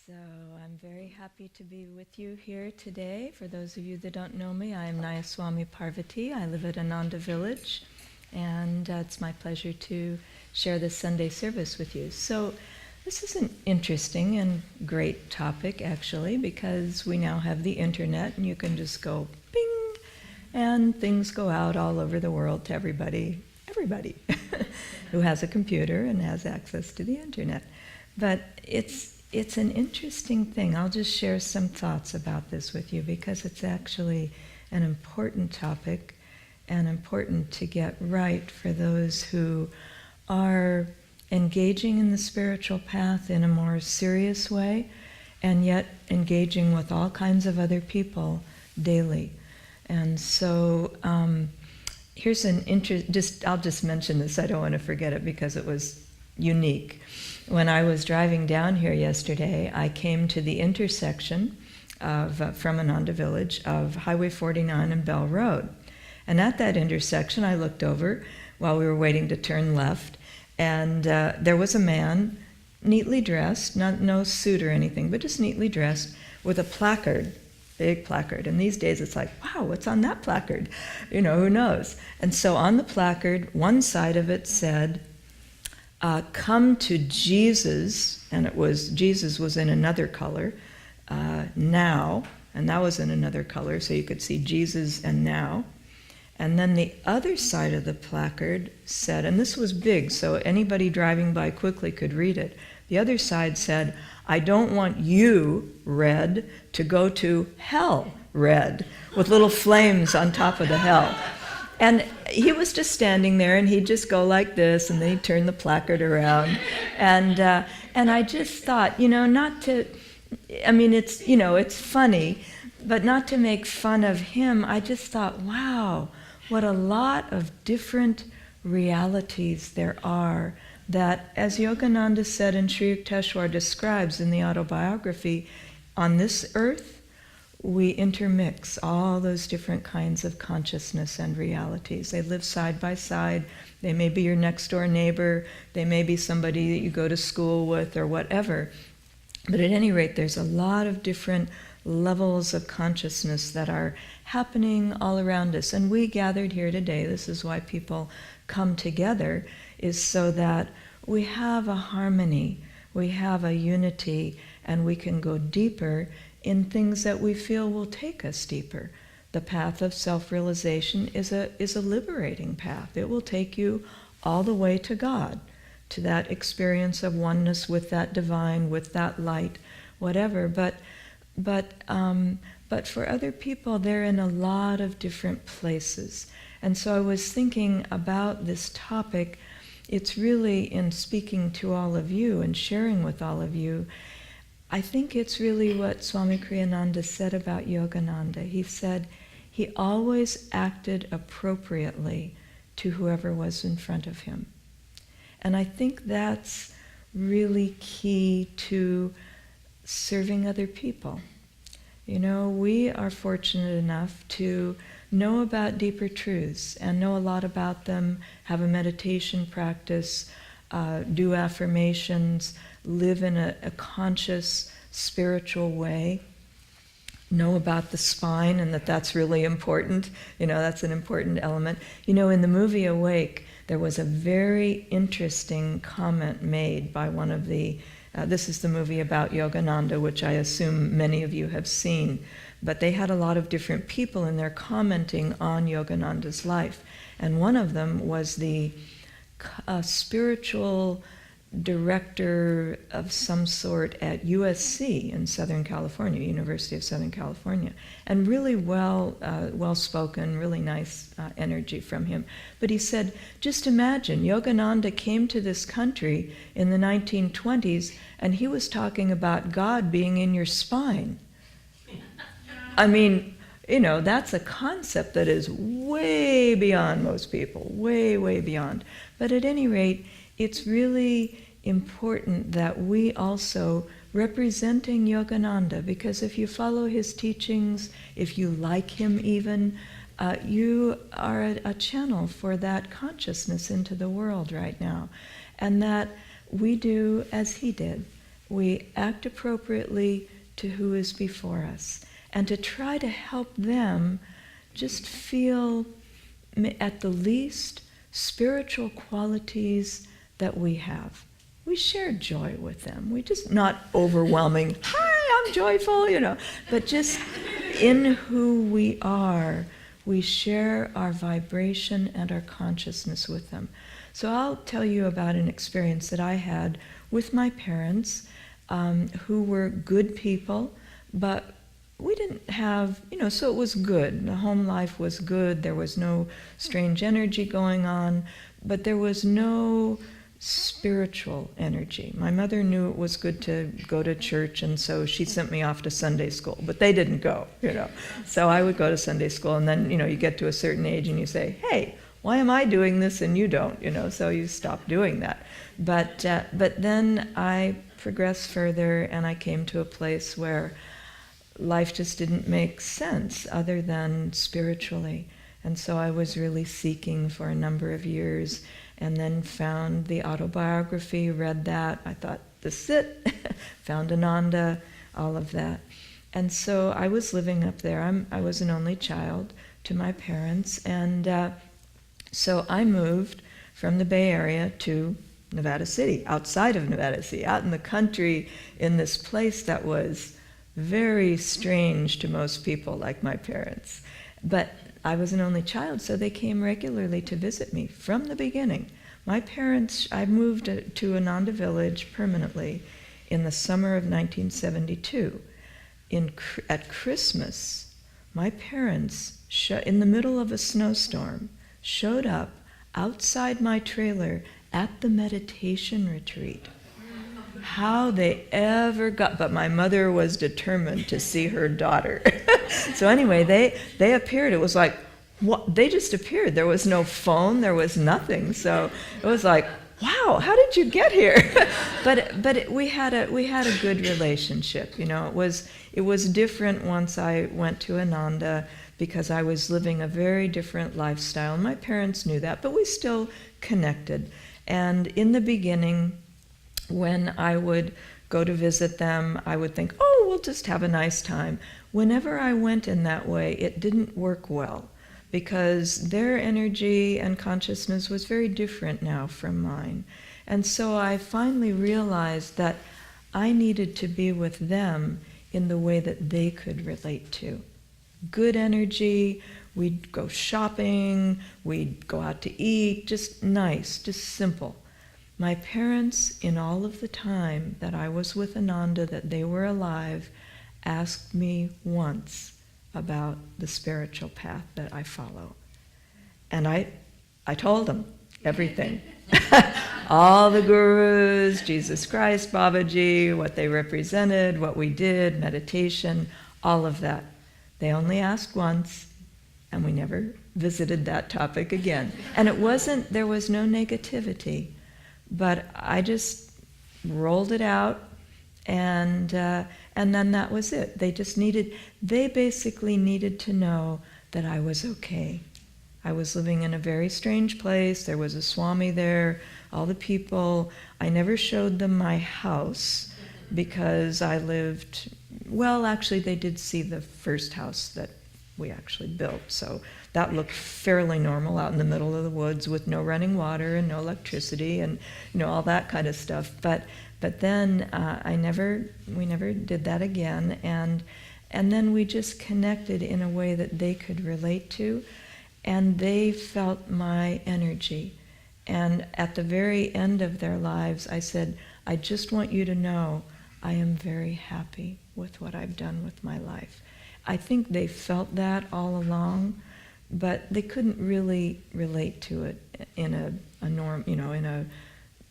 So I'm very happy to be with you here today. For those of you that don't know me, I am Nayaswami Parvati. I live at Ananda village, and it's my pleasure to share this Sunday service with you. So this is an interesting and great topic, actually, because we now have the internet, and you can just go bing, and things go out all over the world to everybody who has a computer and has access to the internet. But it's an interesting thing. I'll just share some thoughts about this with you because it's actually an important topic and important to get right for those who are engaging in the spiritual path in a more serious way and yet engaging with all kinds of other people daily. And so here's an I'll just mention this. I don't want to forget it because it was unique. When I was driving down here yesterday, I came to the intersection from Ananda Village of Highway 49 and Bell Road. And at that intersection, I looked over while we were waiting to turn left, and there was a man, neatly dressed, no suit or anything, but just neatly dressed, with a placard, big placard. And these days it's like, wow, what's on that placard? You know, who knows? And so on the placard, one side of it said, come to Jesus, and Jesus was in another color, now, and that was in another color, so you could see Jesus and now. And then the other side of the placard said, and this was big, so anybody driving by quickly could read it. The other side said, I don't want you, red, to go to hell, red, with little flames on top of the hell. And he was just standing there, and he'd just go like this, and then he'd turn the placard around. And I just thought, not to, it's funny, but not to make fun of him. I just thought, wow, what a lot of different realities there are that, as Yogananda said and Sri Yukteswar describes in the autobiography, on this earth, we intermix all those different kinds of consciousness and realities. They live side by side. They may be your next door neighbor. They may be somebody that you go to school with or whatever. But at any rate, there's a lot of different levels of consciousness that are happening all around us. And we gathered here today, this is why people come together, is so that we have a harmony, we have a unity, and we can go deeper in things that we feel will take us deeper. The path of self-realization is a liberating path. It will take you all the way to God, to that experience of oneness with that divine, with that light, whatever. But for other people, they're in a lot of different places. And so I was thinking about this topic. It's really, in speaking to all of you and sharing with all of you, I think it's really what Swami Kriyananda said about Yogananda. He said he always acted appropriately to whoever was in front of him. And I think that's really key to serving other people. We are fortunate enough to know about deeper truths and know a lot about them, have a meditation practice, do affirmations, live in a conscious, spiritual way, know about the spine and that's really important. That's an important element. In the movie Awake, there was a very interesting comment made by one of the, this is the movie about Yogananda, which I assume many of you have seen, but they had a lot of different people in there commenting on Yogananda's life. And one of them was the spiritual director of some sort at USC in Southern California, University of Southern California, and really well-spoken, really nice energy from him. But he said, just imagine, Yogananda came to this country in the 1920s, and he was talking about God being in your spine. I mean, that's a concept that is way beyond most people, way, way beyond. But at any rate, it's really important that we also, representing Yogananda, because if you follow his teachings, if you like him even, you are a channel for that consciousness into the world right now. And that we do as he did. we act appropriately to who is before us, and to try to help them just feel, at the least, spiritual qualities that we have. We share joy with them. We just, not overwhelming, hi, I'm joyful, but just in who we are, we share our vibration and our consciousness with them. So I'll tell you about an experience that I had with my parents, who were good people, but we didn't have, so it was good. The home life was good. There was no strange energy going on, but there was no spiritual energy. My mother knew it was good to go to church, and so she sent me off to Sunday school, but they didn't go, So I would go to Sunday school, and then, you get to a certain age and you say, hey, why am I doing this and you don't, so you stop doing that. But then I progressed further, and I came to a place where life just didn't make sense other than spiritually. And so I was really seeking for a number of years, and then found the autobiography, read that. I thought, this is it. Found Ananda, all of that. And so I was living up there. I was an only child to my parents, and so I moved from the Bay Area to Nevada City, outside of Nevada City, out in the country, in this place that was very strange to most people like my parents. But I was an only child, so they came regularly to visit me from the beginning. My parents, I moved to Ananda Village permanently in the summer of 1972. At Christmas, my parents, in the middle of a snowstorm, showed up outside my trailer at the meditation retreat. How they ever got, but my mother was determined to see her daughter. So anyway, they appeared. It was like, what? They just appeared. There was no phone, there was nothing. So it was like, wow, how did you get here? But we had a good relationship. It was different once I went to Ananda, because I was living a very different lifestyle. My parents knew that, but we still connected. And in the beginning, when I would go to visit them, I would think, oh, we'll just have a nice time. Whenever I went in that way, it didn't work well, because their energy and consciousness was very different now from mine. And so I finally realized that I needed to be with them in the way that they could relate to. Good energy, we'd go shopping, we'd go out to eat, just nice, just simple. My parents, in all of the time that I was with Ananda, that they were alive, asked me once about the spiritual path that I follow. And I told them everything. All the gurus, Jesus Christ, Babaji, what they represented, what we did, meditation, all of that. They only asked once, and we never visited that topic again. And there was no negativity. But I just rolled it out, and then that was it. They basically needed to know that I was okay. I was living in a very strange place. There was a Swami there, all the people. I never showed them my house, because I lived, well, actually they did see the first house that we actually built. So that looked fairly normal, out in the middle of the woods with no running water and no electricity and all that kind of stuff. But then we never did that again, and then we just connected in a way that they could relate to, and they felt my energy. And at the very end of their lives, I said, I just want you to know I am very happy with what I've done with my life. I think they felt that all along, but they couldn't really relate to it in a norm, in a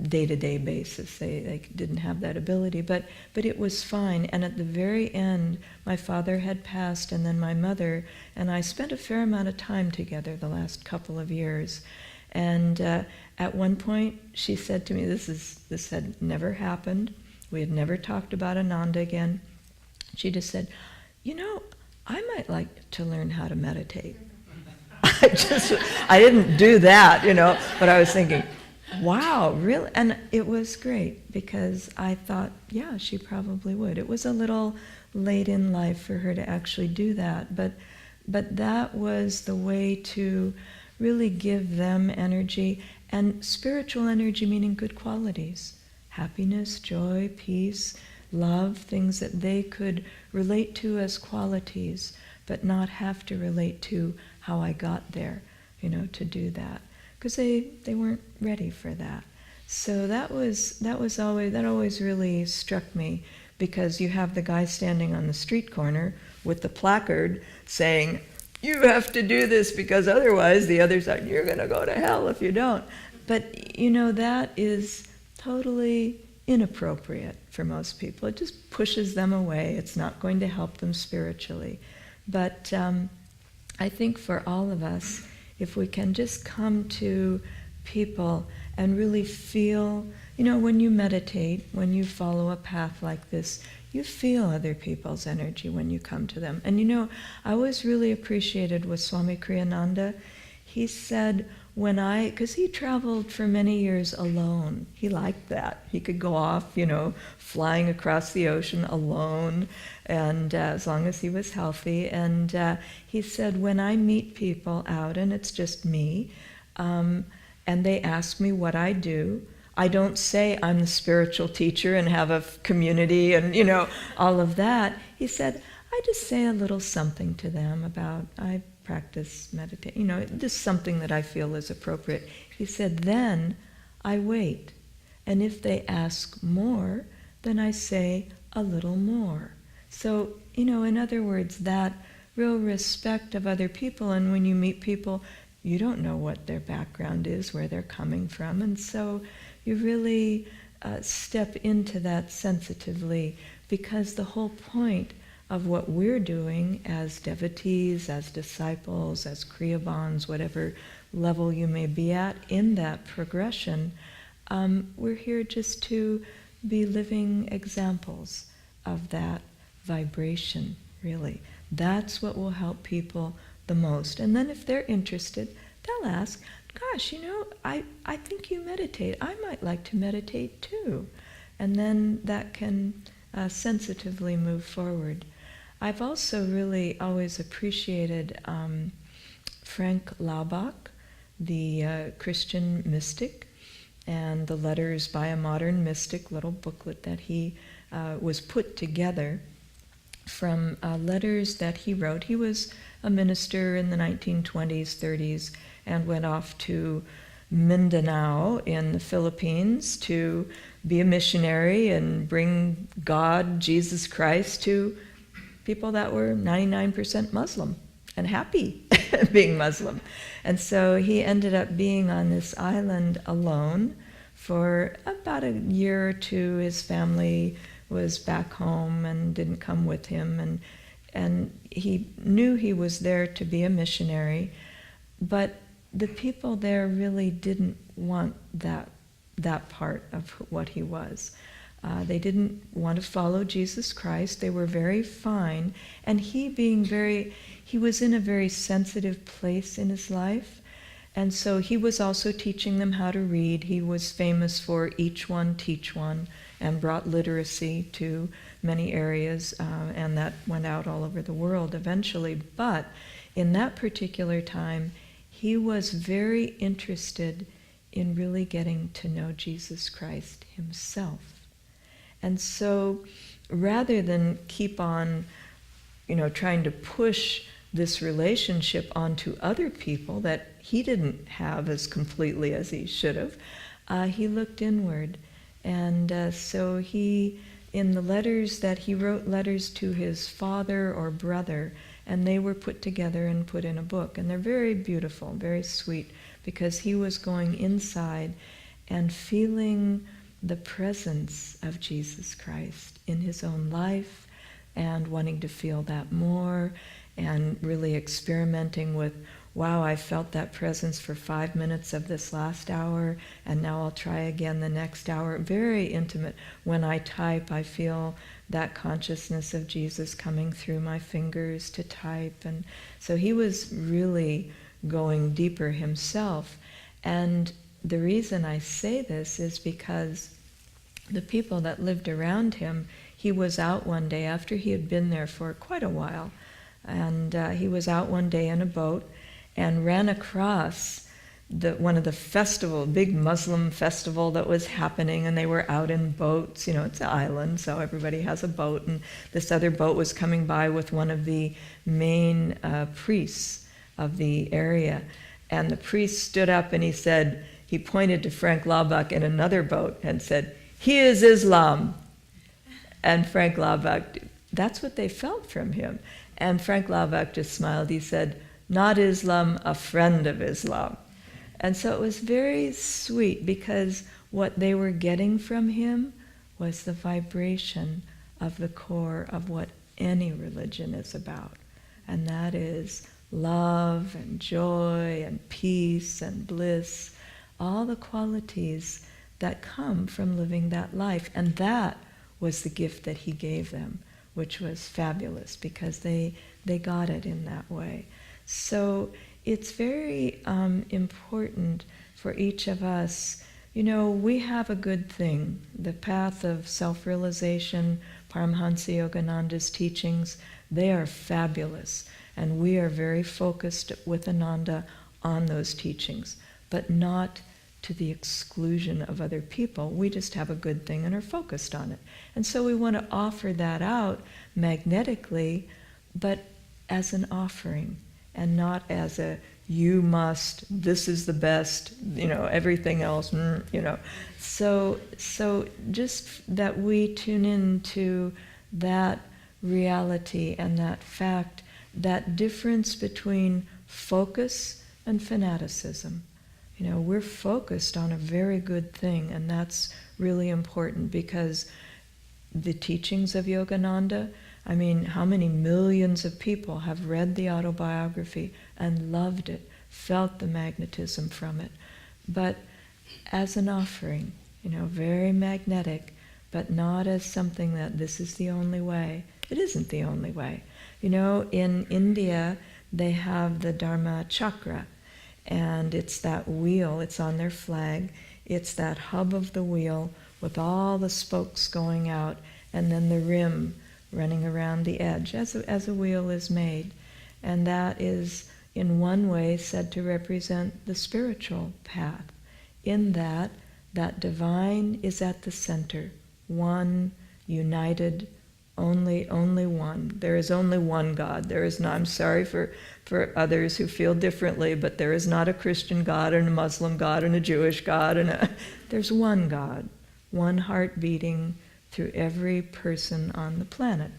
day-to-day basis. They didn't have that ability, but it was fine. And at the very end, my father had passed, and then my mother, and I spent a fair amount of time together the last couple of years. And at one point, she said to me, this had never happened. We had never talked about Ananda again. She just said, I might like to learn how to meditate. I didn't do that, but I was thinking, Wow, really? And it was great because I thought, yeah, she probably would. It was a little late in life for her to actually do that, but that was the way to really give them energy, and spiritual energy meaning good qualities, happiness, joy, peace, love, things that they could relate to as qualities, but not have to relate to how I got there, to do that. Because they weren't ready for that. So that always really struck me, because you have the guy standing on the street corner with the placard saying, you have to do this because otherwise the other side, you're going to go to hell if you don't. But that is totally inappropriate for most people. It just pushes them away. It's not going to help them spiritually. But I think for all of us, if we can just come to people and really feel, when you meditate, when you follow a path like this, you feel other people's energy when you come to them. And I always really appreciated with Swami Kriyananda. He said, because he traveled for many years alone. He liked that. He could go off, flying across the ocean alone, and as long as he was healthy. And he said, when I meet people out, and it's just me, and they ask me what I do, I don't say I'm the spiritual teacher and have a community and, all of that. He said, I just say a little something to them about, I practice meditation, just something that I feel is appropriate. He said, then I wait. And if they ask more, then I say a little more. So, in other words, that real respect of other people. And when you meet people, you don't know what their background is, where they're coming from. And so you really step into that sensitively, because the whole point of what we're doing as devotees, as disciples, as Kriyabans, whatever level you may be at in that progression, we're here just to be living examples of that vibration, really. That's what will help people the most. And then if they're interested, they'll ask, gosh, I think you meditate. I might like to meditate too. And then that can sensitively move forward. I've also really always appreciated Frank Laubach, the Christian mystic, and the Letters by a Modern Mystic, little booklet that he was put together from letters that he wrote. He was a minister in the 1920s, 30s, and went off to Mindanao in the Philippines to be a missionary and bring God, Jesus Christ, to people that were 99% Muslim and happy being Muslim. And so he ended up being on this island alone for about a year or two. His family was back home and didn't come with him, and he knew he was there to be a missionary, but the people there really didn't want that part of what he was. They didn't want to follow Jesus Christ. They were very fine, and he was in a very sensitive place in his life, and so he was also teaching them how to read. He was famous for each one, teach one, and brought literacy to many areas, and that went out all over the world eventually. But in that particular time, he was very interested in really getting to know Jesus Christ himself. And so rather than keep on, trying to push this relationship onto other people that he didn't have as completely as he should have, he looked inward. And so he, in the letters that he wrote, letters to his father or brother, and they were put together and put in a book. And they're very beautiful, very sweet, because he was going inside and feeling the presence of Jesus Christ in his own life and wanting to feel that more, and really experimenting with, wow, I felt that presence for 5 minutes of this last hour, and now I'll try again the next hour. Very intimate. When I type, I feel that consciousness of Jesus coming through my fingers to type. And so he was really going deeper himself. And the reason I say this is because the people that lived around him, he was out one day after he had been there for quite a while, and he was out one day in a boat and ran across one of the big Muslim festival that was happening, and they were out in boats. It's an island, so everybody has a boat, and this other boat was coming by with one of the main priests of the area. And the priest stood up and he pointed to Frank Laubach in another boat and said, "He is Islam." And Frank Laubach, that's what they felt from him. And Frank Laubach just smiled. He said, "Not Islam, a friend of Islam." And so it was very sweet, because what they were getting from him was the vibration of the core of what any religion is about. And that is love and joy and peace and bliss, all the qualities that come from living that life. And that was the gift that he gave them, which was fabulous, because they got it in that way. So it's very important for each of us. We have a good thing. The path of self-realization, Paramhansa Yogananda's teachings, they are fabulous. And we are very focused with Ananda on those teachings, but not to the exclusion of other people. We just have a good thing and are focused on it. And so we want to offer that out magnetically, but as an offering, and not as you must, this is the best, everything else, So just that we tune into that reality and that fact, that difference between focus and fanaticism. We're focused on a very good thing, and that's really important, because the teachings of Yogananda, how many millions of people have read the autobiography and loved it, felt the magnetism from it, but as an offering, very magnetic, but not as something that this is the only way. It isn't the only way. In India, they have the Dharma chakra, and it's that wheel, it's on their flag, it's that hub of the wheel with all the spokes going out, and then the rim running around the edge, as a wheel is made. And that is, in one way, said to represent the spiritual path, in that divine is at the center, one, united, only one. There is only one God. There is not, I'm sorry for others who feel differently, but there is not a Christian God and a Muslim God and a Jewish God. There's one God, one heart beating through every person on the planet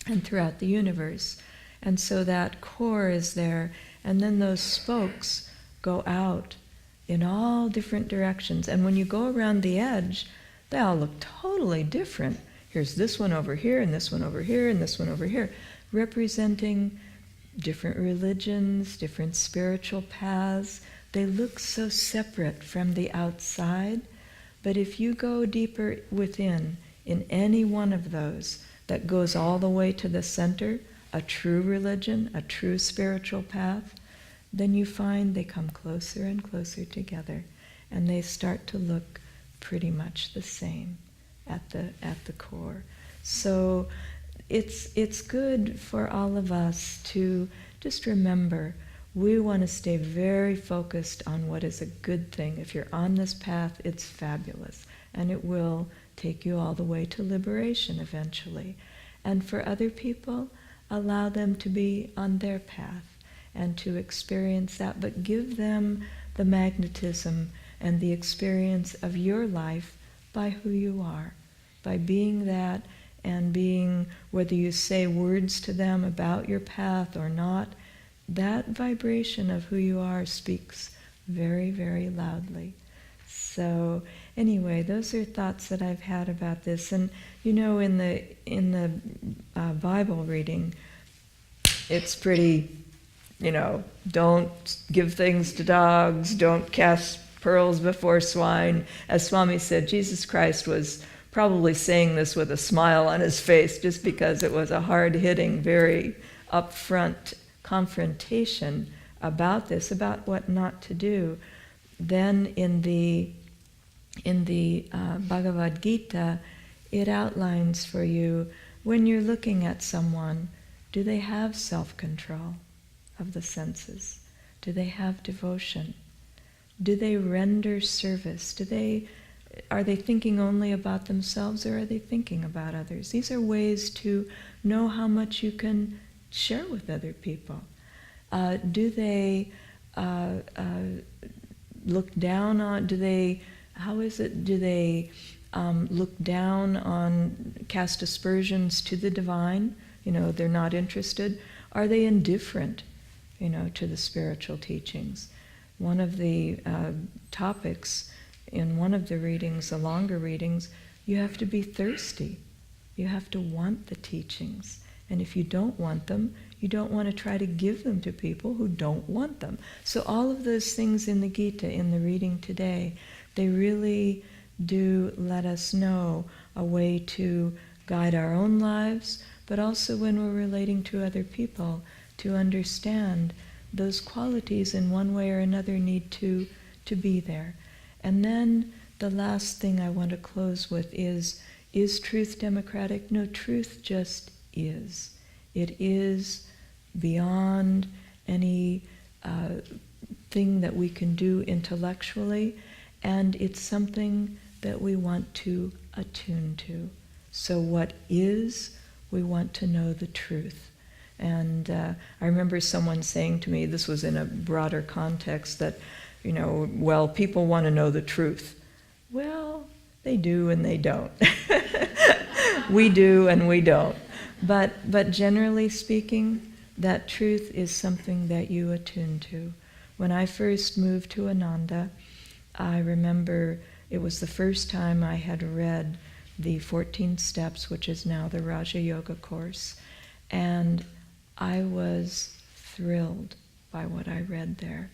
and throughout the universe. And so that core is there, and then those spokes go out in all different directions. And when you go around the edge, they all look totally different. Here's this one over here, and this one over here, and this one over here, representing different religions, different spiritual paths. They look so separate from the outside, but if you go deeper within, in any one of those that goes all the way to the center, a true religion, a true spiritual path, then you find they come closer and closer together, and they start to look pretty much the same at the core. So it's good for all of us to just remember, we want to stay very focused on what is a good thing. If you're on this path, it's fabulous, and it will take you all the way to liberation eventually. And for other people, allow them to be on their path and to experience that, but give them the magnetism and the experience of your life by who you are, by being that, and being, whether you say words to them about your path or not, that vibration of who you are speaks very, very loudly. So anyway, those are thoughts that I've had about this. And in the Bible reading, it's pretty, don't give things to dogs, don't cast pearls before swine. As Swami said, Jesus Christ was probably saying this with a smile on his face, just because it was a hard-hitting, very upfront confrontation about this, about what not to do. then in the Bhagavad Gita, it outlines for you, when you're looking at someone, do they have self-control of the senses? Do they have devotion? Do they render service? Are they thinking only about themselves, or are they thinking about others? These are ways to know how much you can share with other people. Do they look down on, do they look down on, cast aspersions to the divine? They're not interested. Are they indifferent, to the spiritual teachings? One of the topics in one of the readings, the longer readings, you have to be thirsty. You have to want the teachings. And if you don't want them, you don't want to try to give them to people who don't want them. So all of those things in the Gita, in the reading today, they really do let us know a way to guide our own lives, but also when we're relating to other people, to understand those qualities in one way or another need to be there. And then the last thing I want to close with is truth democratic? No, truth just is. It is beyond any thing that we can do intellectually, and it's something that we want to attune to. So what is, we want to know the truth. And I remember someone saying to me, this was in a broader context, that, well, people want to know the truth. Well, they do and they don't. We do and we don't. But generally speaking, that truth is something that you attune to. When I first moved to Ananda, I remember it was the first time I had read the 14 Steps, which is now the Raja Yoga course, and I was thrilled by what I read there.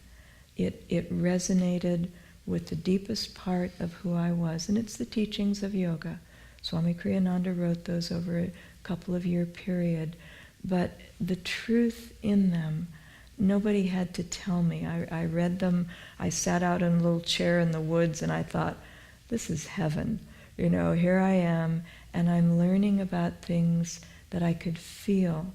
It resonated with the deepest part of who I was, and it's the teachings of yoga. Swami Kriyananda wrote those over a couple of year period, but the truth in them, nobody had to tell me. I read them, I sat out in a little chair in the woods, and I thought, this is heaven. Here I am, and I'm learning about things that I could feel.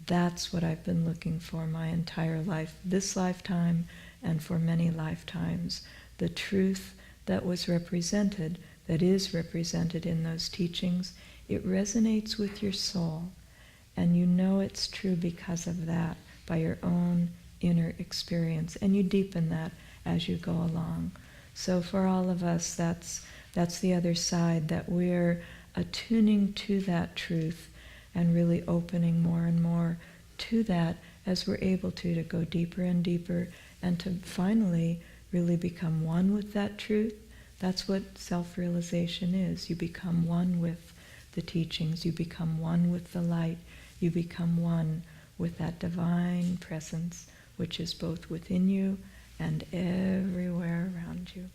That's what I've been looking for my entire life, this lifetime and for many lifetimes. The truth that was represented, that is represented in those teachings, it resonates with your soul. And you know it's true because of that, by your own inner experience. And you deepen that as you go along. So for all of us, that's the other side, that we're attuning to that truth and really opening more and more to that as we're able to go deeper and deeper, and to finally really become one with that truth. That's what self-realization is. You become one with the teachings, you become one with the light, you become one with that divine presence which is both within you and everywhere around you.